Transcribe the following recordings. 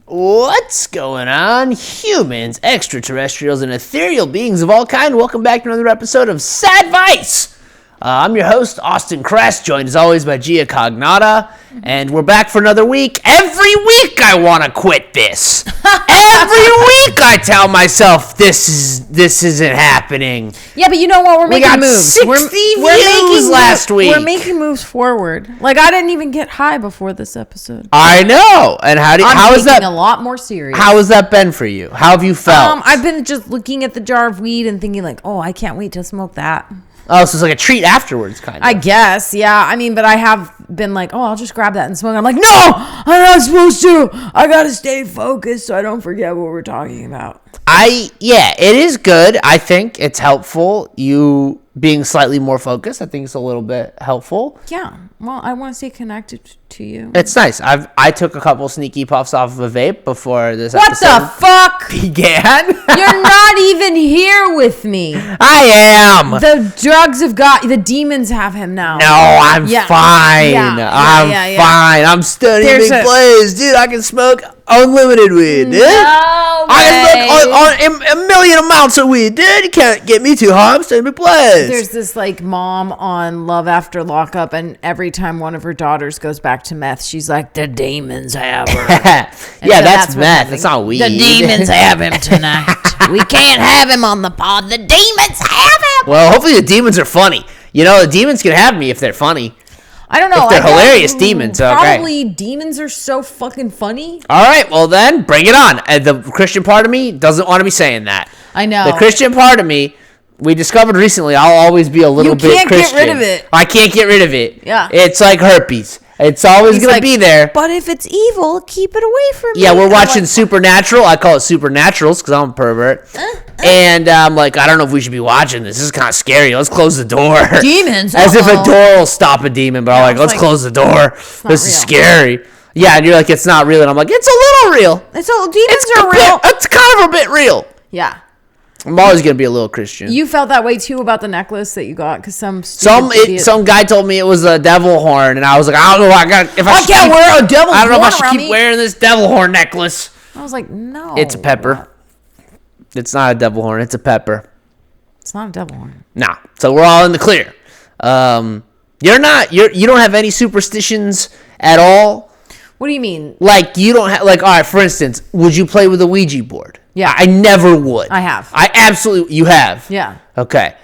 What's going on, humans, extraterrestrials, and ethereal beings of all kind? Welcome back to another episode of Sadvice. I'm your host, Austin Kress, joined as always by Gia Cognata, and we're back for another week. Every week I want to quit this. Every week I tell myself this isn't happening. Yeah, but you know what? We're making got moves. 60 views last week. We're making moves forward. Like, I didn't even get high before this episode. I know. And how is that? A lot more serious. How has that been for you? How have you felt? I've been just looking at the jar of weed and thinking like, oh, I can't wait to smoke that. Oh, so it's like a treat afterwards, kind of. I guess, yeah. I mean, but I have been like, oh, I'll just grab that and smoke. I'm like, no, I'm not supposed to. I gotta stay focused so I don't forget what we're talking about. Yeah, it is good. I think it's helpful. You being slightly more focused, I think it's a little bit helpful. Yeah. Well, I want to stay connected to you. It's nice. I took a couple sneaky puffs off of a vape before this episode. What the fuck began. You're not even here with me. I am. The drugs have the demons have him now. No, I'm fine. I'm fine. I'm Stoney McBlaze, dude. I can smoke unlimited weed, dude. I can smoke a million amounts of weed, dude. You can't get me too high. I'm Stoney McBlaze. There's this like mom on Love After Lockup, and every time one of her daughters goes back to meth, she's like, the demons have her. Yeah, so that's meth. It's not weed. The demons have him tonight. We can't have him on the pod. The demons have him. Well, hopefully the demons are funny. You know, the demons can have me if they're funny. I don't know. If they're hilarious demons, probably demons are so fucking funny. All right, well then, bring it on. The Christian part of me doesn't want to be saying that. I know. The Christian part of me, we discovered recently, I'll always be a little bit Christian. You can't get rid of it. I can't get rid of it. Yeah. It's like herpes. It's always going to be there. But if it's evil, keep it away from me. Yeah, we're watching Supernatural. I call it Supernaturals because I'm a pervert. And I'm like, I don't know if we should be watching this. This is kind of scary. Let's close the door. Demons. As if a door will stop a demon. But I'm like, let's close the door. This is scary. Yeah, and you're like, it's not real. And I'm like, it's a little real. Demons are real. It's kind of a bit real. Yeah. I'm always going to be a little Christian. You felt that way, too, about the necklace that you got? Because some guy told me it was a devil horn, and I was like, I don't know if I can't wear a devil horn. I don't know if I should keep wearing this devil horn necklace. I was like, no. It's a pepper. It's not a devil horn. It's a pepper. It's not a devil horn. Nah. So we're all in the clear. You don't have any superstitions at all? What do you mean? Like, you don't have, like, all right, for instance, would you play with a Ouija board? Yeah. I never would. I have. You have? Yeah. Okay.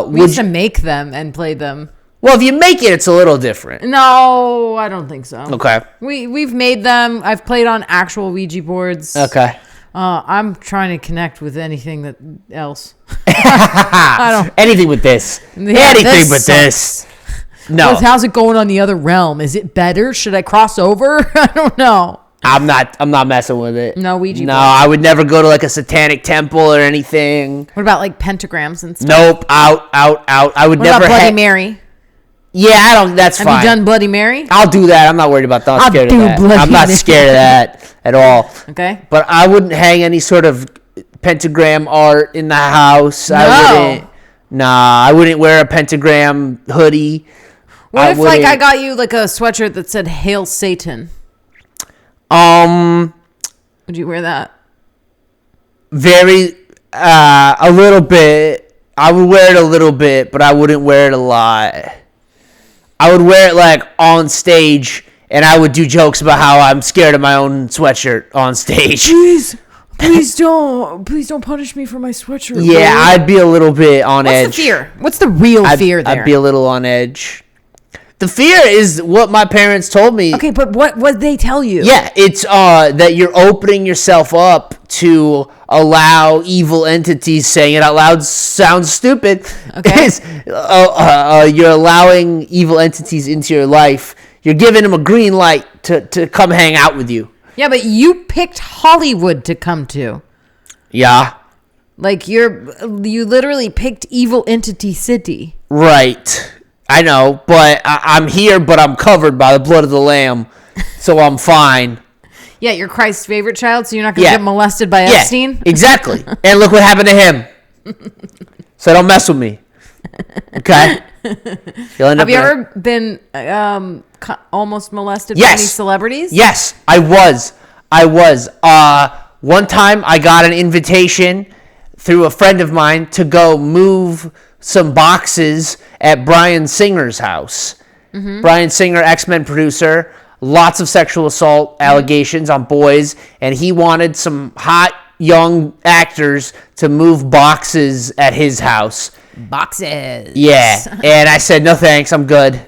We used to make them and play them. Well, if you make it, it's a little different. No, I don't think so. Okay. We've made them. I've played on actual Ouija boards. Okay. I'm trying to connect with anything else. Anything with this. Yeah, anything but this. No. How's it going on the other realm? Is it better? Should I cross over? I don't know. I'm not messing with it. No Ouija board. No, I would never go to like a satanic temple or anything. What about like pentagrams and stuff? Nope. Out. I would never. What about Bloody Mary? Yeah, that's fine. Have you done Bloody Mary? I'll do that. I'm not worried about that. I'm not scared of that at all. Okay. But I wouldn't hang any sort of pentagram art in the house. No. I wouldn't wear a pentagram hoodie. What if I got you like a sweatshirt that said Hail Satan? Would you wear that? A little bit. I would wear it a little bit, but I wouldn't wear it a lot. I would wear it like on stage, and I would do jokes about how I'm scared of my own sweatshirt on stage. Please don't punish me for my sweatshirt. Yeah, bro. I'd be a little bit on edge. What's the fear? What's the real fear there? I'd be a little on edge. The fear is what my parents told me. Okay, but what did they tell you? Yeah, it's that you're opening yourself up to allow evil entities. Saying it out loud sounds stupid. Okay. You're allowing evil entities into your life. You're giving them a green light to come hang out with you. Yeah, but you picked Hollywood to come to. Yeah. Like you literally picked Evil Entity City. Right. I know, but I'm here, but I'm covered by the blood of the Lamb, so I'm fine. Yeah, you're Christ's favorite child, so you're not going to get molested by Epstein? Exactly. And look what happened to him. So don't mess with me. Okay? Have you ever been almost molested by any celebrities? Yes, I was. I was. One time I got an invitation through a friend of mine to go move some boxes at Bryan Singer's house. Mm-hmm. Bryan Singer, X-Men producer, lots of sexual assault allegations on boys, and he wanted some hot young actors to move boxes at his house. Boxes. Yeah, and I said, no thanks, I'm good.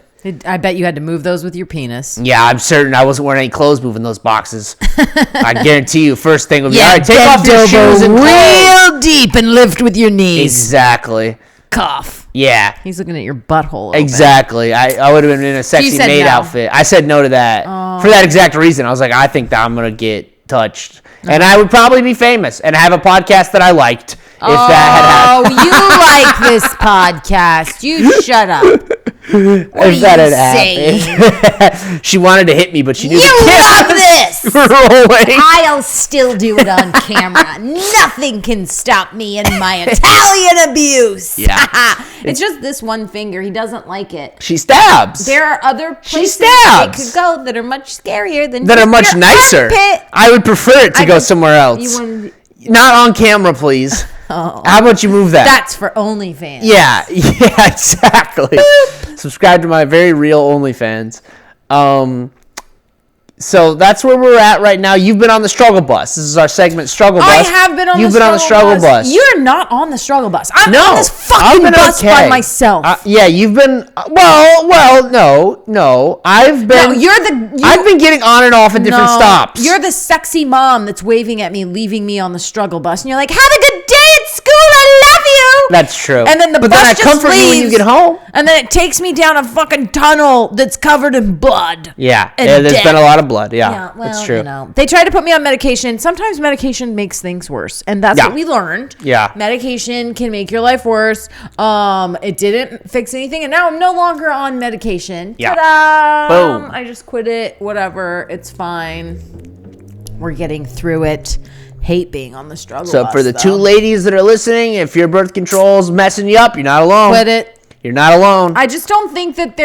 I bet you had to move those with your penis. Yeah, I'm certain I wasn't wearing any clothes moving those boxes. I guarantee you, first thing would be, all right, take off your shoes and real deep and lift with your knees. Exactly. Cough. Yeah. He's looking at your butthole. Exactly. I would have been in a sexy maid outfit. I said no to that for that exact reason. I was like, I think that I'm going to get touched. And I would probably be famous and have a podcast that I liked if that had happened. Oh, you like this podcast. You shut up. What if that had happened. She wanted to hit me, but she knew you love this. Rolling. I'll still do it on camera. Nothing can stop me in my Italian abuse. Yeah. It's just this one finger. He doesn't like it. She stabs. There are other places it could go that are much scarier than that are much nicer. Armpit. I would prefer it to go somewhere else. Not on camera, please. Oh. How about you move that? That's for OnlyFans. Yeah, exactly. Subscribe to my very real OnlyFans. So that's where we're at right now. You've been on the struggle bus. This is our segment, Struggle Bus. I have been on the struggle bus. You're not on the struggle bus. I'm on this fucking bus by myself. Yeah, you've been. Well, no. I've been. No, I've been getting on and off at different stops. You're the sexy mom that's waving at me, leaving me on the struggle bus, and you're like, "Have a good day at school. I love you." That's true. And then but then I comfort you when you get home. And then it takes me down a fucking tunnel that's covered in blood. Yeah, there's been a lot of blood. Yeah, well, that's true. They try to put me on medication. Sometimes medication makes things worse, and that's what we learned. Yeah, medication can make your life worse. It didn't fix anything, and now I'm no longer on medication. Yeah. Ta-da! Boom. I just quit it. Whatever. It's fine. We're getting through it. Hate being on the struggle bus, for the two ladies that are listening, if your birth control's messing you up, you're not alone. Quit it. You're not alone. I just don't think that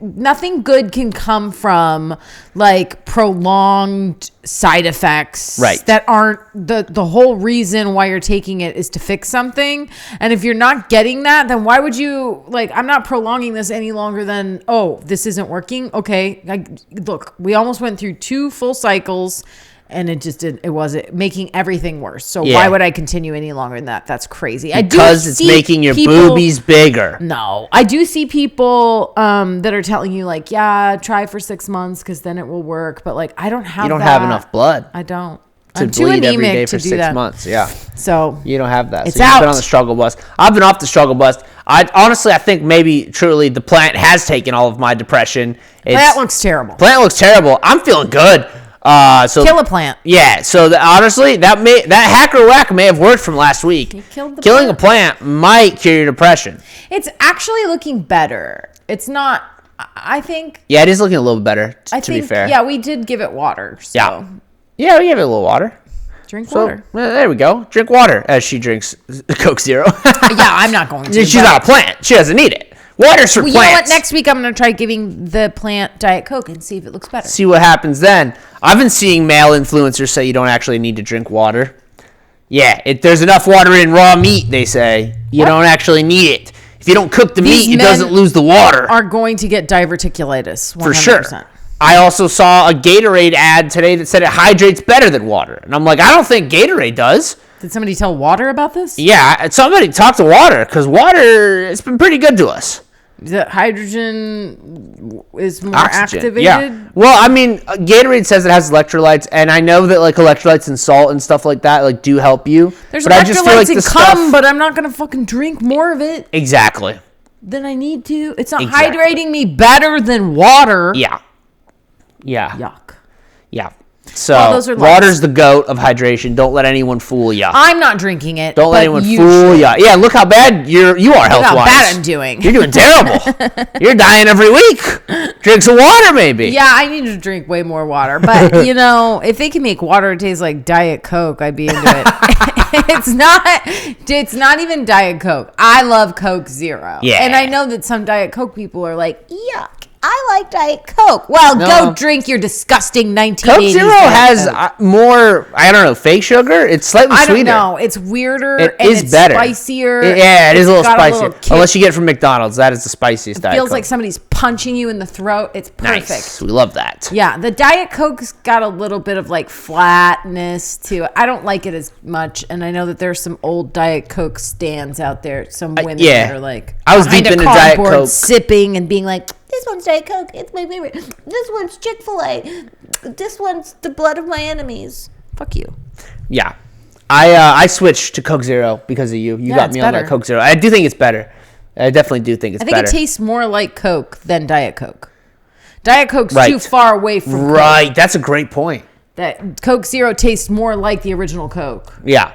nothing good can come from like prolonged side effects that aren't the whole reason why you're taking it is to fix something. And if you're not getting that, then why would you I'm not prolonging this any longer than, this isn't working. Okay. Look, we almost went through 2 full cycles. And it wasn't making everything worse. So why would I continue any longer than that? That's crazy. Because it's making your boobies bigger. No. I do see people that are telling you try for 6 months because then it will work. But I don't have that. You don't have enough blood. I don't. I'm too bleed every day for 6 months. Yeah. So you don't have that. It's so you've been on the struggle bus. I've been off the struggle bus. I think maybe truly the plant has taken all of my depression. Plant looks terrible. I'm feeling good. Kill a plant. Yeah. So honestly, that hacker whack may have worked from last week. Killing a plant might cure your depression. It's actually looking better. It's not. I think. Yeah, it is looking a little better. To be fair. Yeah, we did give it water. So. Yeah, we gave it a little water. Drink water. There we go. Drink water as she drinks Coke Zero. Yeah, I'm not going to. She's not a plant. She doesn't need it. Water's for plants. You know what? Next week I'm going to try giving the plant Diet Coke and see if it looks better. See what happens then. I've been seeing male influencers say you don't actually need to drink water. Yeah, there's enough water in raw meat, they say. You don't actually need it. If you don't cook the meat, it doesn't lose the water. Are going to get diverticulitis, 100%. For sure. I also saw a Gatorade ad today that said it hydrates better than water. And I'm like, I don't think Gatorade does. Did somebody tell water about this? Yeah, somebody talked to water because water, it's been pretty good to us. The hydrogen is more Oxygen, activated? Yeah. Well, I mean, Gatorade says it has electrolytes, and I know that electrolytes and salt and stuff like that do help you. There's but electrolytes in cum, but I'm not going to fucking drink more of it. Exactly. Than I need to. It's not hydrating me better than water. Yeah. Yuck. Yeah. So, water's the goat of hydration. Don't let anyone fool you. I'm not drinking it. Don't let anyone fool you. Yeah, look how bad you are health-wise. Look how bad I'm doing. You're doing terrible. You're dying every week. Drink some water, maybe. Yeah, I need to drink way more water. But, if they can make water taste like Diet Coke, I'd be into it. It's not even Diet Coke. I love Coke Zero. Yeah. And I know that some Diet Coke people are like, yuck. I like Diet Coke. Well, go drink your disgusting 1980s Coke Zero has more, I don't know, fake sugar. It's slightly sweeter. I don't know. It's weirder. It's better. Spicier. Yeah, it is a little spicier. Unless you get it from McDonald's. That is the spiciest Diet Coke. Feels like somebody's punching you in the throat. It's perfect. Nice. We love that. Yeah, the Diet Coke's got a little bit of like flatness to it. I don't like it as much, and I know that there's some old Diet Coke stands out there. Some women that are like, I was deep into Diet Coke, sipping and being like, this one's Diet Coke. It's my favorite. This one's Chick-fil-A. This one's the blood of my enemies. Fuck you. Yeah. I switched to Coke Zero because of you. You got me on that Coke Zero. I do think it's better. I definitely do think it's better. I think it tastes more like Coke than Diet Coke. Diet Coke's too far away from Coke. Right. That's a great point. That Coke Zero tastes more like the original Coke. Yeah.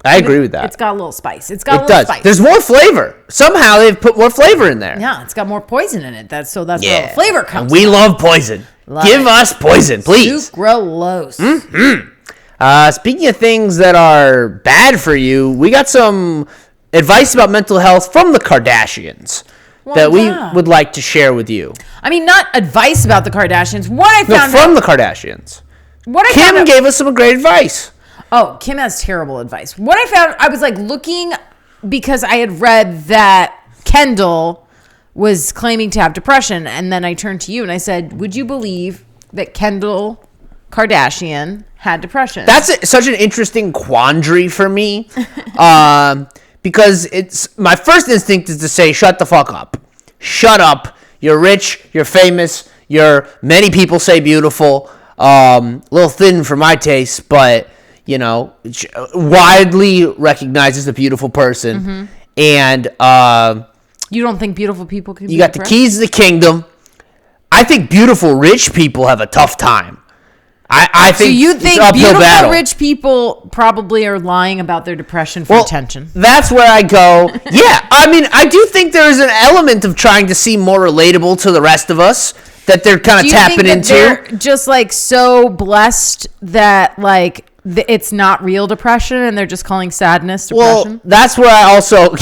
I agree with that. It's got a little spice. It does. Spice. There's more flavor. Somehow they've put more flavor in there. Yeah, it's got more poison in it. That's where the flavor comes from. We love poison. Give us poison, please. Sucralose. Mm-hmm. Speaking of things that are bad for you, we got some advice about mental health from the Kardashians that we would like to share with you. I mean, not advice about the Kardashians. What I found from the Kardashians. Kim gave us some great advice. Oh, Kim has terrible advice. What I found, I was like looking because I had read that Kendall was claiming to have depression. And then I turned to you and I said, would you believe that Kendall Kardashian had depression? That's such an interesting quandary for me. Because it's my first instinct is to say, shut the fuck up. Shut up. You're rich. You're famous. You're, many people say beautiful. A little thin for my taste, but widely recognized as a beautiful person. Mm-hmm. And you don't think beautiful people can be got depressed? The keys to the kingdom. I think beautiful rich people have a tough time. I think so you think beautiful battle. Rich people probably are lying about their depression for attention? That's where I go. Yeah, I mean, I do think there is an element of trying to seem more relatable to the rest of us that they're kind of tapping into. They're just like so blessed that like it's not real depression and they're just calling sadness depression. Well, that's where I also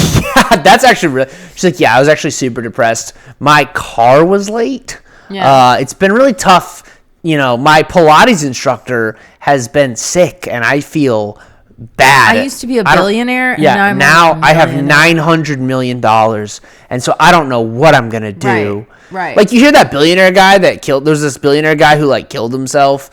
that's actually real. She's like, I was actually super depressed. My car was late. Yeah. It's been really tough. My Pilates instructor has been sick and I feel bad. I used to be a billionaire. And now I have $900 million. And so I don't know what I'm going to do. Right. Like you hear that billionaire guy there's this billionaire guy who like killed himself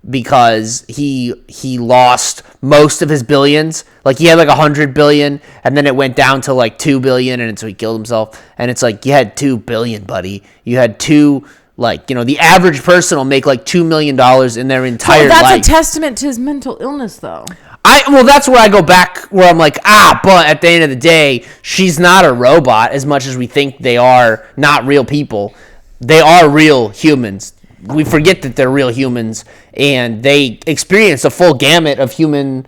because he lost most of his billions. Like he had like 100 billion and then it went down to like 2 billion and so he killed himself. And it's like, you had 2 billion, buddy. You had the average person will make like $2 million in their entire life. That's a testament to his mental illness though. That's where I go back where I'm like, but at the end of the day, she's not a robot as much as we think they are not real people. They are real humans. We forget that they're real humans and they experience a full gamut of human emotion.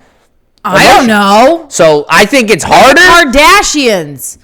I don't know. So I think it's harder. Kardashians.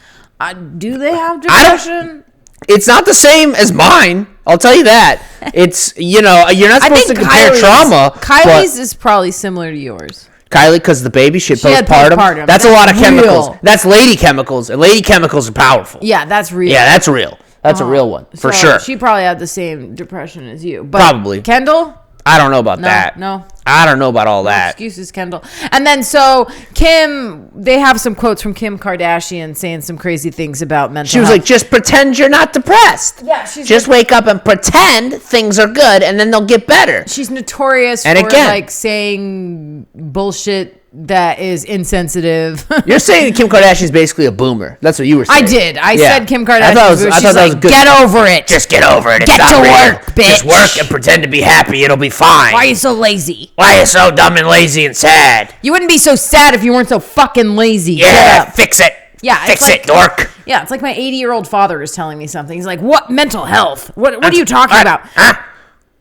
Do they have depression? It's not the same as mine. I'll tell you that. It's, you're not supposed to compare trauma. Kylie's is probably similar to yours. Kylie, because the baby she had postpartum. That's a lot of chemicals. That's lady chemicals, and lady chemicals are powerful. Yeah, that's real. Yeah, that's real. That's a real one, for sure. She probably had the same depression as you. But probably. Kendall? I don't know about that. No. I don't know about all that. Excuses, Kendall. And then so Kim, they have some quotes from Kim Kardashian saying some crazy things about mental health. She was like, just pretend you're not depressed. Yeah, she's just wake up and pretend things are good and then they'll get better. She's notorious for saying bullshit that is insensitive. You're saying Kim Kardashian is basically a boomer. That's what you were saying. I did. I said Kim Kardashian. I thought that was good. Get over it. Just get over it. Get to work, bitch. Just work and pretend to be happy. It'll be fine. Why are you so lazy? Why are you so dumb and lazy and sad? You wouldn't be so sad if you weren't so fucking lazy. Yeah, fix it. Yeah, fix it, dork. Yeah, it's like my 80-year-old father is telling me something. He's like, what mental health? What are you talking about?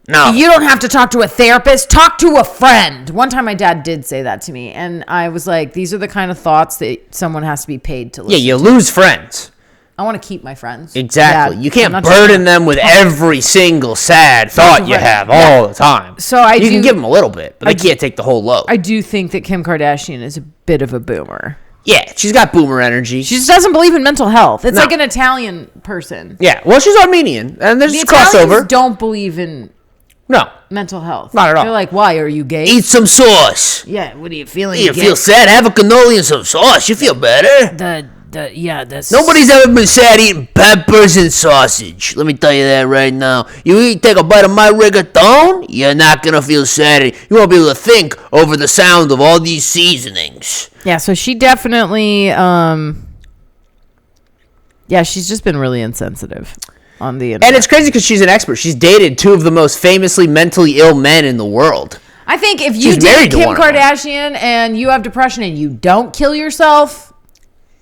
No. You don't have to talk to a therapist. Talk to a friend. One time my dad did say that to me. And I was like, these are the kind of thoughts that someone has to be paid to listen to. Yeah, you lose friends. I want to keep my friends. Exactly. You can't burden them with every single sad thought you have all the time. So you can give them a little bit, but they can't take the whole load. I do think that Kim Kardashian is a bit of a boomer. Yeah, she's got boomer energy. She just doesn't believe in mental health. It's like an Italian person. Yeah, well, she's Armenian, and there's the crossover. Italians don't believe in mental health. Not at all. They're like, why are you gay? Eat some sauce. Yeah, what are you feeling? You feel sad? Have a cannoli and some sauce. You feel better. Nobody's ever been sad eating peppers and sausage. Let me tell you that right now. Take a bite of my rigatone, you're not going to feel sad. You won't be able to think over the sound of all these seasonings. Yeah, so she definitely, she's just been really insensitive on the internet. And it's crazy because she's an expert. She's dated two of the most famously mentally ill men in the world. I think if you date Kim Kardashian and you have depression and you don't kill yourself,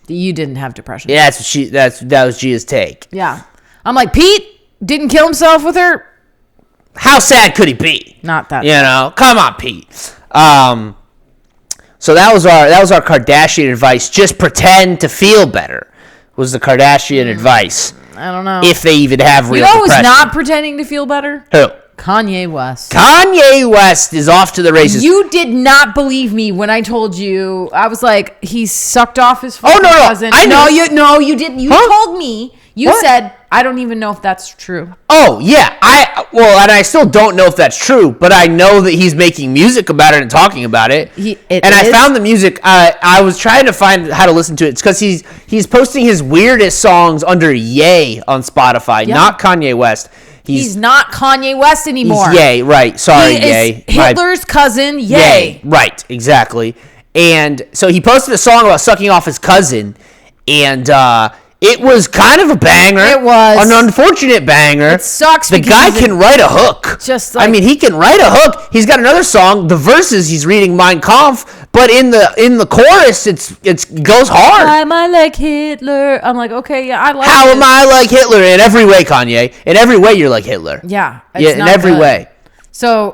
you didn't have depression. Yeah, that was Gia's take. Yeah. I'm like, Pete didn't kill himself with her? How sad could he be? Not that. You know, come on, Pete. So that was our Kardashian advice. Just pretend to feel better. Was the Kardashian advice? I don't know. If they even have real depression. You know who's not pretending to feel better? Who? Kanye West. Kanye West is off to the races. You did not believe me when I told you. I was like, he sucked off his cousin. I know. You didn't. You told me. You said, I don't even know if that's true. Oh, yeah. And I still don't know if that's true, but I know that he's making music about it and talking about it. I found the music. I was trying to find how to listen to it. It's because he's posting his weirdest songs under Ye on Spotify, not Kanye West. He's not Kanye West anymore. He's Ye, right. Sorry, Ye. Hitler's cousin, Ye. Right, exactly. And so he posted a song about sucking off his cousin, and it was kind of a banger. It was. An unfortunate banger. It sucks. The guy can write a hook. He can write a hook. He's got another song. The verses, he's reading Mein Kampf, but in the chorus, it goes hard. Am I like Hitler? I'm like, okay, yeah, I like it. How am I like Hitler? In every way, Kanye. In every way, you're like Hitler. Yeah. In every way. So,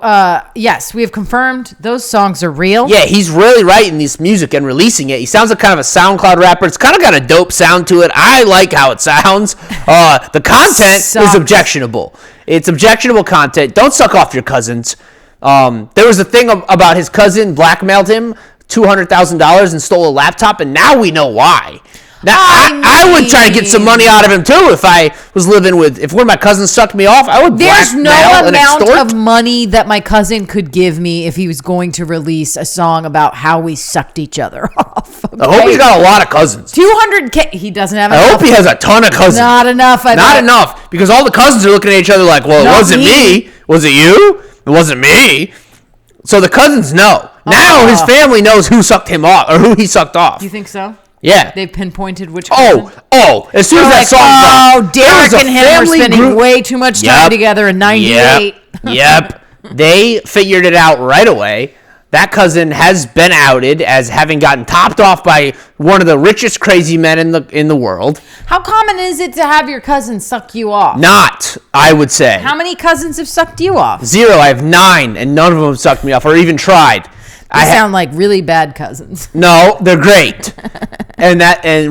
yes, we have confirmed those songs are real. Yeah, he's really writing this music and releasing it. He sounds like kind of a SoundCloud rapper. It's kind of got a dope sound to it. I like how it sounds. The content is objectionable. It's objectionable content. Don't suck off your cousins. There was a thing about his cousin blackmailed him $200,000 and stole a laptop, and now we know why. Now, I would try to get some money out of him, too, if I was living with... If one of my cousins sucked me off, I would blackmail and extort. There's no amount of money that my cousin could give me if he was going to release a song about how we sucked each other off. Okay? I hope he's got a lot of cousins. $200K. He doesn't have enough. I hope he has a ton of cousins. Not enough. Not enough, because all the cousins are looking at each other like, well, it wasn't me. Was it you? It wasn't me. So the cousins know. Now his family knows who sucked him off, or who he sucked off. You think so? Yeah. They've pinpointed which cousin? As soon as that song dropped. Derek and him were spending way too much time together in 98. Yep. They figured it out right away. That cousin has been outed as having gotten topped off by one of the richest crazy men in the world. How common is it to have your cousin suck you off? Not, I would say. How many cousins have sucked you off? 0. I have 9, and none of them have sucked me off or even tried. They sound like really bad cousins. No, they're great. and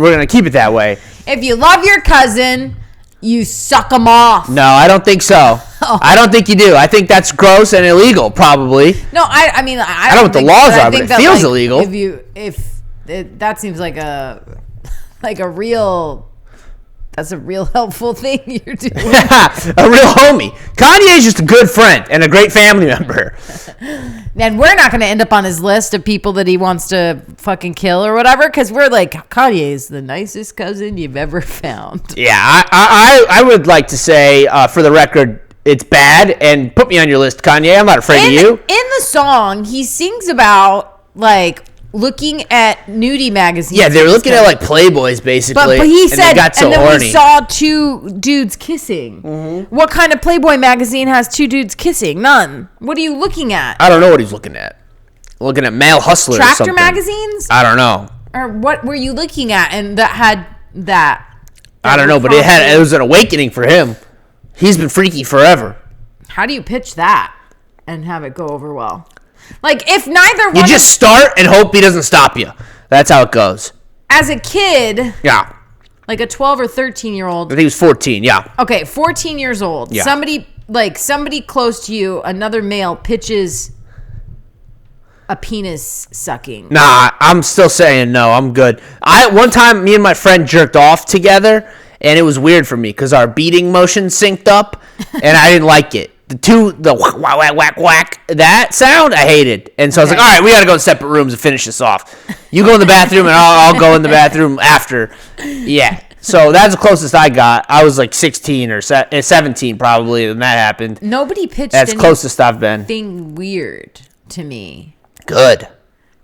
we're going to keep it that way. If you love your cousin, you suck them off. No, I don't think so. Oh. I don't think you do. I think that's gross and illegal, probably. No, I mean, I don't know what the laws are, but it feels illegal. That seems like a real... That's a real helpful thing you're doing. A real homie. Kanye's just a good friend and a great family member. And we're not going to end up on his list of people that he wants to fucking kill or whatever, because we're like, Kanye is the nicest cousin you've ever found. Yeah, I would like to say, for the record, it's bad, and put me on your list, Kanye. I'm not afraid of you. In the song, he sings about, like... looking at nudie magazines. Yeah, they were looking at like Playboys basically. But he said, they got so and then horny. We saw 2 dudes kissing. Mm-hmm. What kind of Playboy magazine has 2 dudes kissing? None. What are you looking at? I don't know what he's looking at. Looking at Male Hustler or something. Tractor magazines? I don't know. Or what were you looking at and that had that? I don't know, but it was an awakening for him. He's been freaky forever. How do you pitch that and have it go over well? Like, if neither one... You just start and hope he doesn't stop you. That's how it goes. As a kid... Yeah. Like a 12 or 13-year-old... I think he was 14, yeah. Okay, 14 years old. Yeah. Somebody close to you, another male, pitches a penis sucking. Nah, I'm still saying no. I'm good. One time, me and my friend jerked off together, and it was weird for me because our beating motion synced up, and I didn't like it. The whack, whack, whack, whack, that sound I hated. And so I was like, all right, we got to go in separate rooms and finish this off. You go in the bathroom, and I'll go in the bathroom after. Yeah. So that's the closest I got. I was like 16 or 17 probably when that happened. Nobody pitched That's closest I've been. Anything weird to me. Good.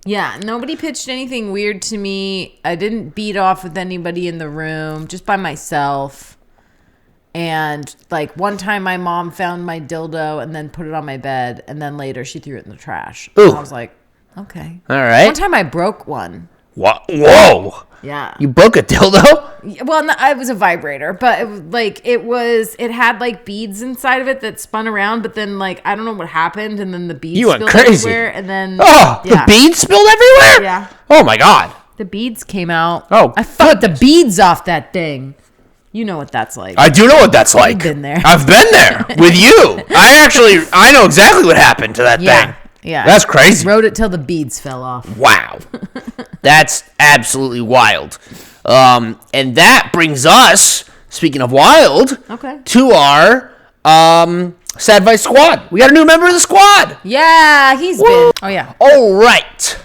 Yeah, nobody pitched anything weird to me. I didn't beat off with anybody in the room, just by myself. And like one time my mom found my dildo and then put it on my bed, and then later she threw it in the trash. Ooh. And I was like, okay. All right. One time I broke one. What? Whoa. Yeah. You broke a dildo? Well, no, it was a vibrator, but it had like beads inside of it that spun around, but then like I don't know what happened, and then the beads You went spilled crazy. everywhere, and then the beads spilled everywhere? Yeah. Oh my God. The beads came out. Oh, I fucked the beads off that thing. You know what that's like. I do know what that's like. You've been there. I've been there with you. I know exactly what happened to that thing. Yeah. That's crazy. Rode it till the beads fell off. Wow. That's absolutely wild. And that brings us, speaking of wild, to our Sadvice Squad. We got a new member of the squad. Yeah, he's been. Oh, yeah. All right.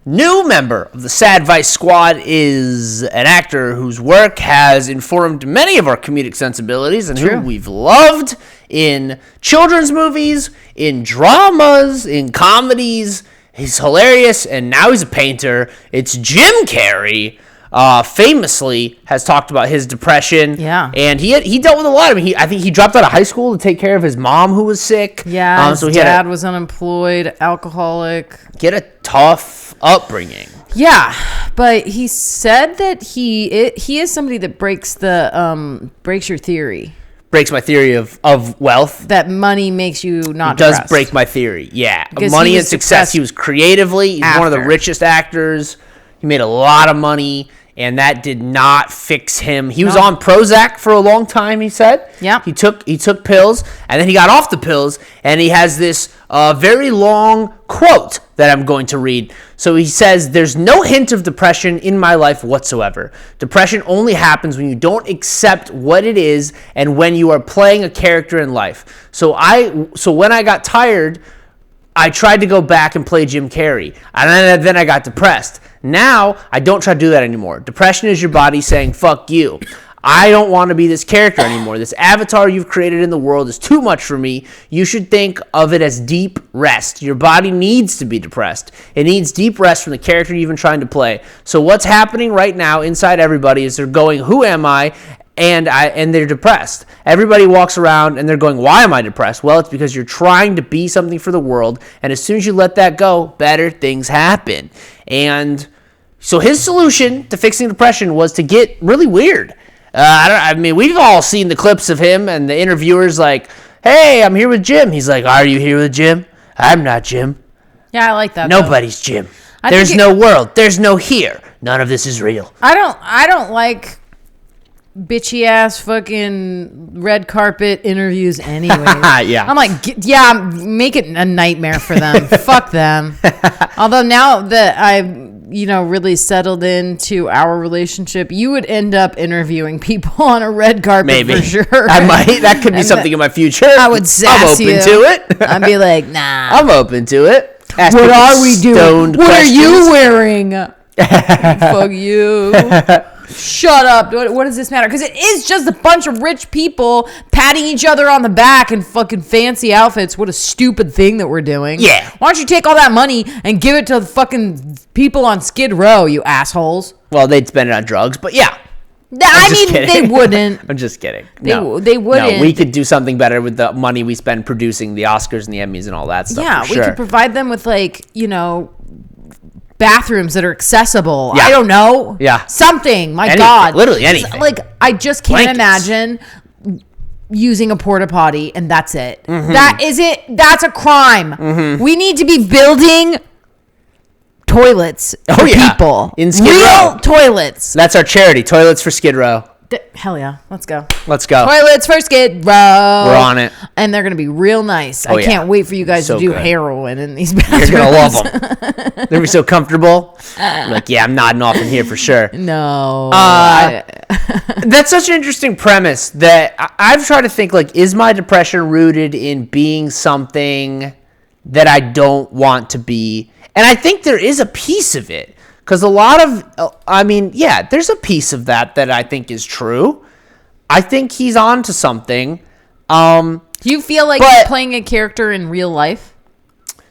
New member of the Sadvice Squad is an actor whose work has informed many of our comedic sensibilities and who we've loved in children's movies, in dramas, in comedies. He's hilarious, and now he's a painter. It's Jim Carrey. Famously has talked about his depression. Yeah. And he dealt with a lot. I think he dropped out of high school to take care of his mom who was sick. Yeah, his dad was unemployed, alcoholic. Get a tough upbringing. Yeah, but he said that he is somebody that breaks your theory. Breaks my theory of wealth. That money makes you not depressed. Does break my theory. Yeah. Because money and success. He was creatively. He's one of the richest actors. He made a lot of money, and that did not fix him. He was on Prozac for a long time, he said. Yeah. He took pills, and then he got off the pills, and he has this very long quote that I'm going to read. So he says, "There's no hint of depression in my life whatsoever. Depression only happens when you don't accept what it is and when you are playing a character in life. So when I got tired, I tried to go back and play Jim Carrey, and then I got depressed. Now, I don't try to do that anymore. Depression is your body saying, fuck you. I don't want to be this character anymore. This avatar you've created in the world is too much for me. You should think of it as deep rest. Your body needs to be depressed. It needs deep rest from the character you've been trying to play. So what's happening right now inside everybody is they're going, who am I? And they're depressed. Everybody walks around and they're going, why am I depressed? Well, it's because you're trying to be something for the world, and as soon as you let that go, better things happen. And so his solution to fixing depression was to get really weird. We've all seen the clips of him and the interviewers like, hey, I'm here with Jim. He's like, are you here with Jim? I'm not Jim. Yeah, I like that. Nobody's Jim. There's no world. There's no here. None of this is real. I don't like bitchy ass fucking red carpet interviews anyway. Yeah. I'm like, make it a nightmare for them. Fuck them. Although now that I really settled into our relationship, you would end up interviewing people on a red carpet. Maybe. For sure. I might. That could be something in my future. I would sass you. I'm open to it. I'd be like, nah. I'm open to it. What are we doing? What questions. Are you wearing? Fuck you. Shut up. What does this matter? Because it is just a bunch of rich people patting each other on the back in fucking fancy outfits. What a stupid thing that we're doing. Yeah. Why don't you take all that money and give it to the fucking people on Skid Row, you assholes? Well, they'd spend it on drugs, but yeah. They wouldn't. I'm just kidding. They wouldn't. No, we could do something better with the money we spend producing the Oscars and the Emmys and all that stuff. Yeah, for we sure. could provide them with bathrooms that are accessible. Yeah. I don't know. Yeah. Something. My God. Literally anything. Like, I just can't imagine using a porta potty and that's it. Mm-hmm. That is it. That's a crime. Mm-hmm. We need to be building toilets for people. In Skid Row. Real toilets. That's our charity. Toilets for Skid Row. Hell yeah. Let's go. Let's go. Toilets for Skid Row. We're on it. And they're going to be real nice. I can't wait for you guys to do heroin in these bathrooms. You're going to love them. They're going to be so comfortable. Like, yeah, I'm nodding off in here for sure. No. That's such an interesting premise that I've tried to think, like, is my depression rooted in being something that I don't want to be? And I think there is a piece of it. Because a lot of, there's a piece of that I think is true. I think he's on to something. Do you feel like you're playing a character in real life?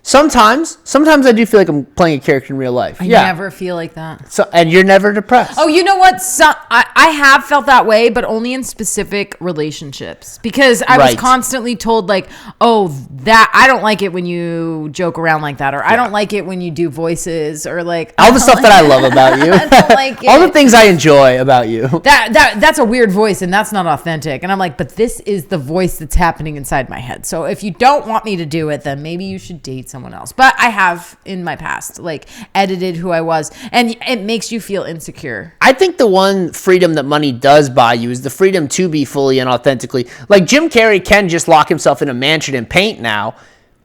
Sometimes I do feel like I'm playing a character in real life. I never feel like that. So, and you're never depressed. Oh, you know what? I have felt that way, but only in specific relationships because I was constantly told like, oh, that I don't like it when you joke around like that, or I don't like it when you do voices, or like all the stuff that I love about you. I don't like it. All the things I enjoy about you. That's a weird voice, and that's not authentic. And I'm like, but this is the voice that's happening inside my head. So if you don't want me to do it, then maybe you should date someone else. But I have in my past like edited who I was, and it makes you feel insecure. I think the one freedom that money does buy you is the freedom to be fully and authentically. Like Jim Carrey can just lock himself in a mansion and paint now,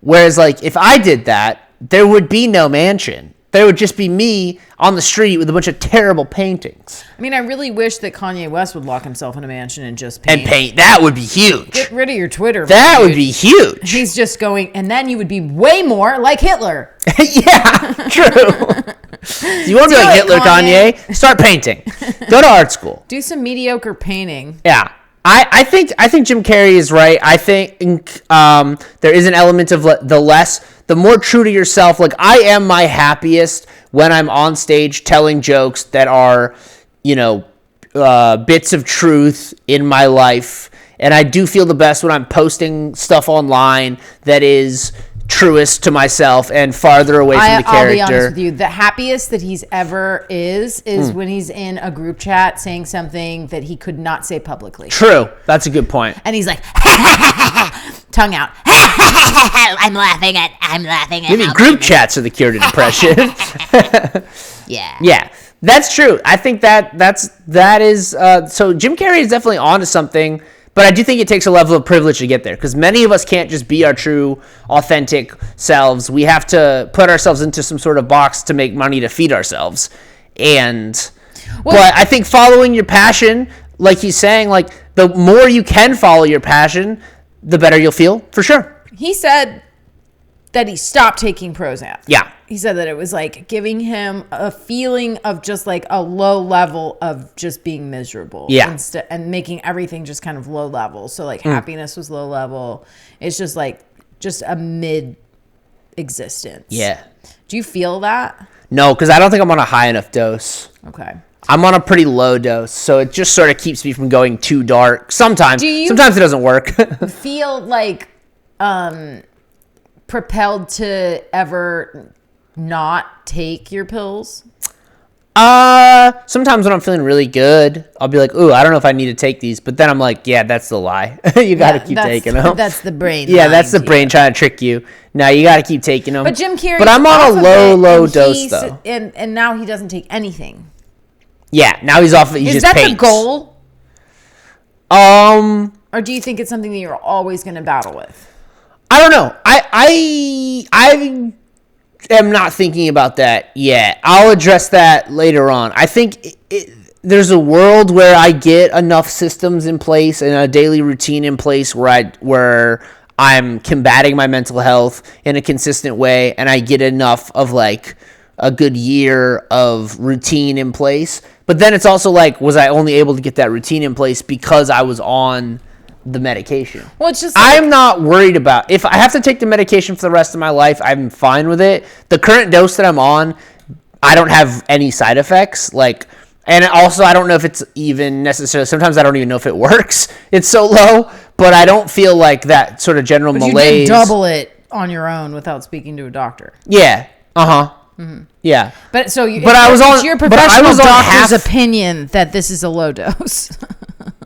whereas like if I did that, there would be no mansion. There would just be me on the street with a bunch of terrible paintings. I mean, I really wish that Kanye West would lock himself in a mansion and just paint. And paint. That would be huge. Get rid of your Twitter. That would be huge. He's just going, and then you would be way more like Hitler. Yeah, true. Do you want to be like Hitler, Kanye? Start painting. Go to art school. Do some mediocre painting. Yeah. I think Jim Carrey is right. I think there is an element of the more true to yourself. Like I am my happiest when I'm on stage telling jokes that are, bits of truth in my life. And I do feel the best when I'm posting stuff online that is truest to myself and farther away from the character. I'll be honest with you. The happiest that he's ever is when he's in a group chat saying something that he could not say publicly. True. That's a good point. And he's like, tongue out. I'm laughing at. Maybe group chats are the cure to depression. Yeah. Yeah. That's true. I think that is so Jim Carrey is definitely onto something. But I do think it takes a level of privilege to get there because many of us can't just be our true, authentic selves. We have to put ourselves into some sort of box to make money to feed ourselves. But I think following your passion, like he's saying, like the more you can follow your passion, the better you'll feel, for sure. He said that he stopped taking Prozac. Yeah. He said that it was like giving him a feeling of just like a low level of just being miserable. Yeah. And making everything just kind of low level. So like happiness was low level. It's just like a mid existence. Yeah. Do you feel that? No, because I don't think I'm on a high enough dose. Okay. I'm on a pretty low dose, so it just sort of keeps me from going too dark. Sometimes it doesn't work. Feel like propelled to ever not take your pills? Sometimes when I'm feeling really good, I'll be like, ooh, I don't know if I need to take these. But then I'm like, yeah, that's the lie. You got to keep taking them. That's the brain. Yeah, that's the brain trying to trick you. No, you got to keep taking them. But Jim Carrey. But I'm on a low dose, though. And now he doesn't take anything. Yeah, now he's off. He just paints. Is that the goal? Or do you think it's something that you're always going to battle with? I don't know. I am not thinking about that yet. I'll address that later on. I think there's a world where I get enough systems in place and a daily routine in place where I'm combating my mental health in a consistent way, and I get enough of like a good year of routine in place. But then it's also like, was I only able to get that routine in place because I was on the medication? Well, it's just like, I'm not worried about if I have to take the medication for the rest of my life. I'm fine with it. The current dose that I'm on, I don't have any side effects. And also I don't know if it's even necessarily. Sometimes I don't even know if it works. It's so low, but I don't feel like that sort of general malaise. You did double it on your own without speaking to a doctor. Yeah. Mm-hmm. Yeah. But so it's your professional doctor's opinion that this is a low dose.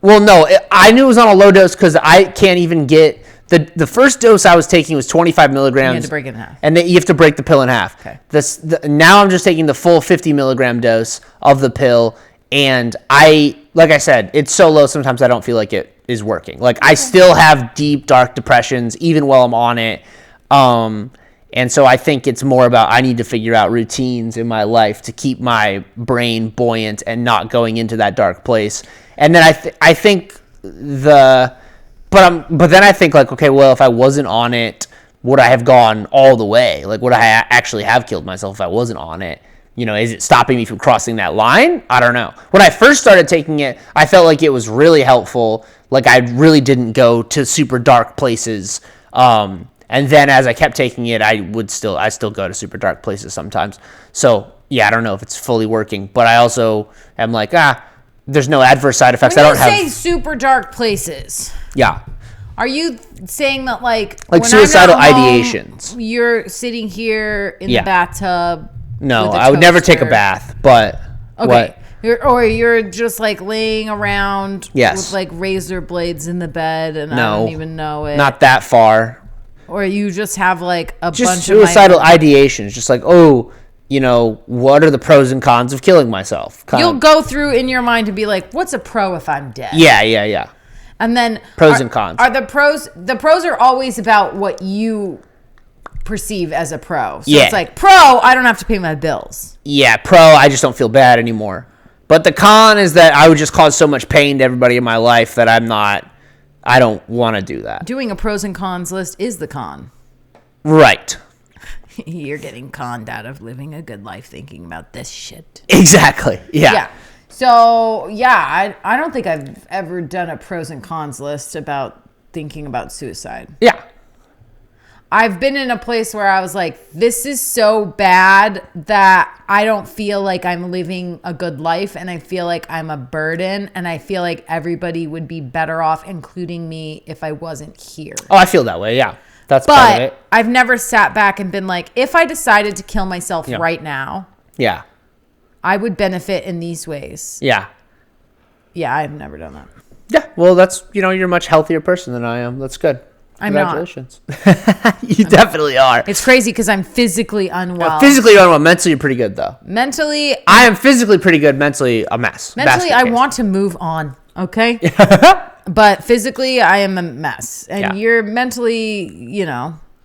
Well, no, I knew it was on a low dose because I can't even get the first dose I was taking was 25 milligrams. You had to break it in half. And then you have to break the pill in half. Okay. Now I'm just taking the full 50 milligram dose of the pill, And like I said, it's so low sometimes I don't feel like it is working. Like I still have deep, dark depressions even while I'm on it. And so I think it's more about I need to figure out routines in my life to keep my brain buoyant and not going into that dark place. And then I think but then I think like, okay, well, if I wasn't on it, would I have gone all the way? Like, would I actually have killed myself if I wasn't on it? Is it stopping me from crossing that line? I don't know. When I first started taking it, I felt like it was really helpful. Like I really didn't go to super dark places. And then as I kept taking it, I still go to super dark places sometimes. So yeah, I don't know if it's fully working, but I also am like, there's no adverse side effects. When you say super dark places. Yeah. Are you saying that like suicidal ideations? You're sitting here in the bathtub. No, I would never take a bath, but okay. What? You're just like laying around with like razor blades in the bed, and I don't even know it. Not that far. Or you just have like a bunch of suicidal ideations, just like, what are the pros and cons of killing myself? You'll go through in your mind and be like, what's a pro if I'm dead? Yeah. And then pros and cons. Are the pros are always about what you perceive as a pro. So it's like, pro, I don't have to pay my bills. Yeah, pro, I just don't feel bad anymore. But the con is that I would just cause so much pain to everybody in my life that I don't want to do that. Doing a pros and cons list is the con. Right. You're getting conned out of living a good life thinking about this shit. Exactly. Yeah. So, I don't think I've ever done a pros and cons list about thinking about suicide. Yeah. I've been in a place where I was like, this is so bad that I don't feel like I'm living a good life, and I feel like I'm a burden, and I feel like everybody would be better off, including me, if I wasn't here. Oh, I feel that way, yeah. That's part of it. But I've never sat back and been like, if I decided to kill myself right now, I would benefit in these ways. Yeah. Yeah, I've never done that. Yeah, well, that's, you're a much healthier person than I am. That's good. Congratulations. You definitely are. It's crazy because I'm physically unwell. Physically unwell. Mentally, you're pretty good, though. Mentally, I am physically pretty good. Mentally, a mess. Mentally, I want to move on. Okay. But physically, I am a mess. And you're mentally,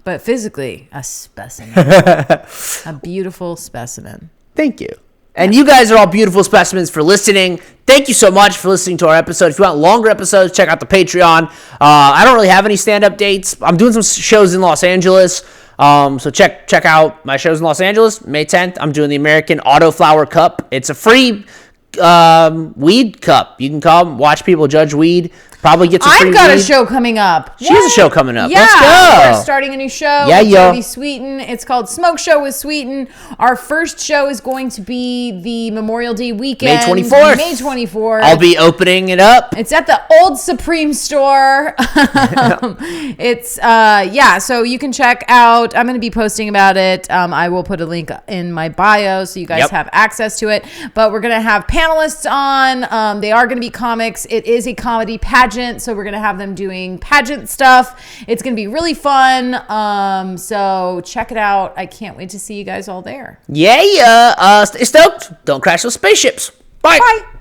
but physically, a specimen. A beautiful specimen. Thank you. And you guys are all beautiful specimens for listening. Thank you so much for listening to our episode. If you want longer episodes, check out the Patreon. I don't really have any stand-up dates. I'm doing some shows in Los Angeles. So check out my shows in Los Angeles. May 10th, I'm doing the American Autoflower Cup. It's a free weed cup. You can come watch people judge weed. Probably get some free weed. I've got a show coming up. She has a show coming up. Yeah, let's go. We're starting a new show. Yeah, it's going to be Sweeten. It's called Smoke Show with Sweeten. Our first show is going to be the Memorial Day weekend. May 24th. May 24th. I'll be opening it up. It's at the old Supreme store. It's, so you can check out. I'm going to be posting about it. I will put a link in my bio so you guys have access to it. But we're going to have panelists on. They are going to be comics. It is a comedy pageant. So we're going to have them doing pageant stuff. It's going to be really fun. So check it out. I can't wait to see you guys all there. Yeah. Stay stoked. Don't crash those spaceships. Bye. Bye.